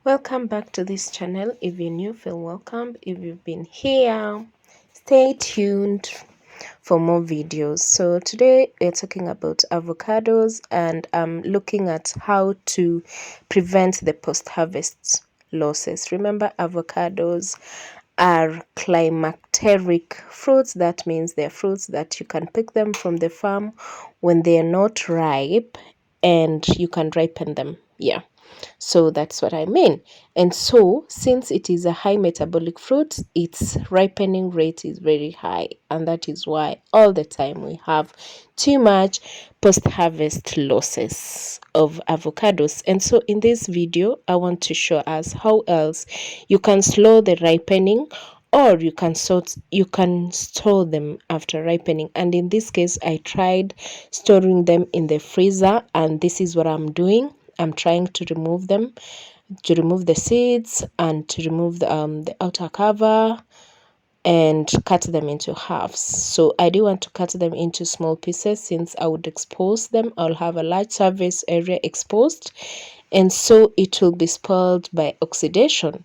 Welcome back to this channel. If you're new, feel welcome. If you've been here, stay tuned for more videos. So today we're talking about avocados, and I'm looking at how to prevent the post-harvest losses. Remember, avocados are climacteric fruits. That means they're fruits that you can pick them from the farm when they are not ripe, and you can ripen them. Yeah, so that's what I mean. And so, since it is a high metabolic fruit, its ripening rate is very high. And that is why all the time we have too much post-harvest losses of avocados. And so in this video, I want to show us how else you can slow the ripening, or you can store them after ripening. And in this case, I tried storing them in the freezer, and this is what I'm doing. I'm trying to remove them, to remove the seeds and to remove the outer cover and cut them into halves. So I do want to cut them into small pieces, since I would expose them. I'll have a large surface area exposed, and so it will be spoiled by oxidation.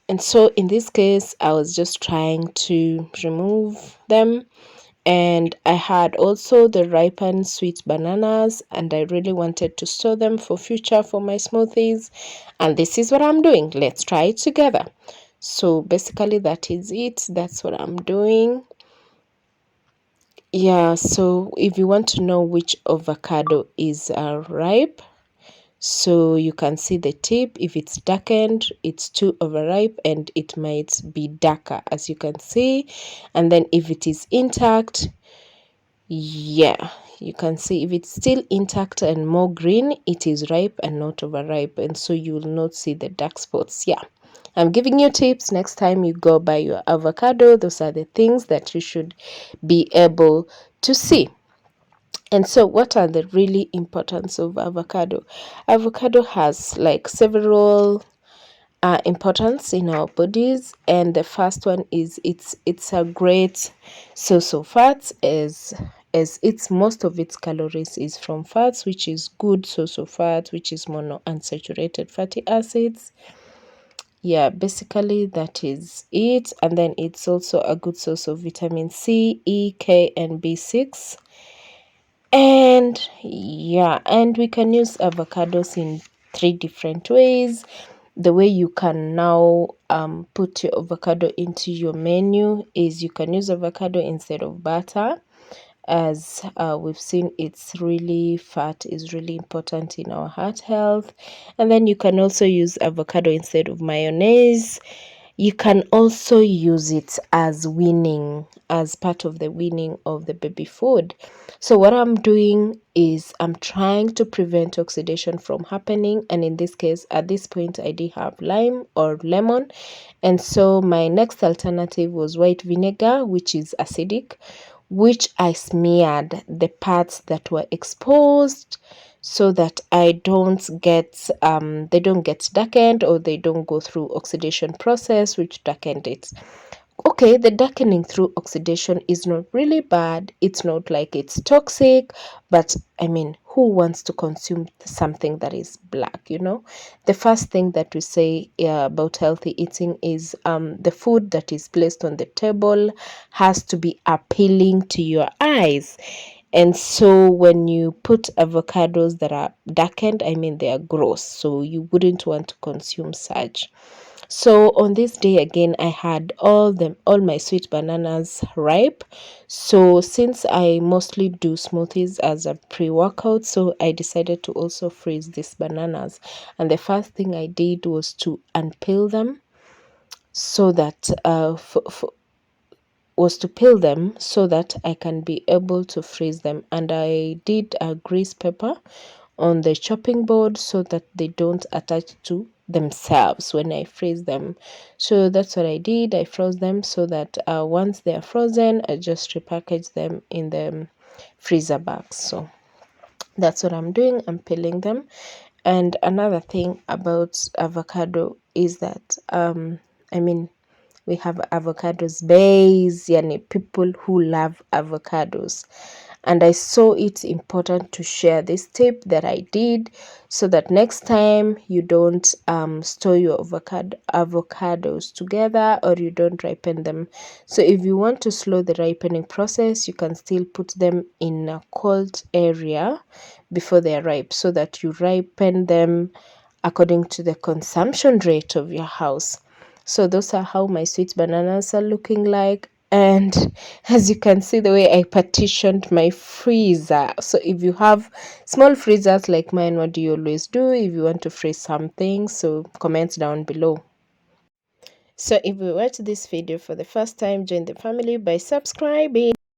And so in this case, I was just trying to remove them. And I had also the ripened sweet bananas, and I really wanted to store them for future for my smoothies. And this is what I'm doing. Let's try it together. So basically that is it. That's what I'm doing. Yeah, so if you want to know which avocado is ripe, so you can see the tip. If it's darkened, it's too overripe and it might be darker, as you can see. And then if it is intact, yeah, you can see if it's still intact and more green, it is ripe and not overripe, and so you will not see the dark spots. Yeah, I'm giving you tips. Next time you go buy your avocado, those are the things that you should be able to see. And so what are the really importance of avocado? Avocado has like several importance in our bodies, and the first one is it's a great source of fats, as it's most of its calories is from fats, which is good source of fat, which is monounsaturated fatty acids. Yeah, basically that is it. And then it's also a good source of vitamin C, E, K, and B6. And yeah, and we can use avocados in 3 different ways. The way you can now put your avocado into your menu is you can use avocado instead of butter. As we've seen, fat is really important in our heart health. And then you can also use avocado instead of mayonnaise. You can also use it as part of the weaning of the baby food. So what I'm doing is I'm trying to prevent oxidation from happening. And in this case, at this point, I did have lime or lemon. And so my next alternative was white vinegar, which is acidic, which I smeared the parts that were exposed, so that they don't get darkened, or they don't go through oxidation process which darkened it. Okay, the darkening through oxidation is not really bad. It's not like it's toxic, but I mean, who wants to consume something that is black, The first thing that we say about healthy eating is the food that is placed on the table has to be appealing to your eyes. And so when you put avocados that are darkened, I mean, they are gross, so you wouldn't want to consume such. So on this day again, I had all my sweet bananas ripe. So since I mostly do smoothies as a pre-workout, so I decided to also freeze these bananas. And the first thing I did was to unpeel them, so that I can be able to freeze them. And I did a grease pepper on the chopping board so that they don't attach to themselves when I freeze them. So that's what I did. I froze them so that once they are frozen, I just repackage them in the freezer bags. So that's what I'm doing. I'm peeling them. And another thing about avocado is that we have avocados bays, yani people who love avocados. and I saw it's important to share this tip that I did, so that next time you don't store your avocados together, or you don't ripen them. So if you want to slow the ripening process, you can still put them in a cold area before they are ripe, so that you ripen them according to the consumption rate of your house. So those are how my sweet bananas are looking like. And as you can see, the way I partitioned my freezer. So if you have small freezers like mine, what do you always do if you want to freeze something? So comment down below. So if you watch this video for the first time, join the family by subscribing.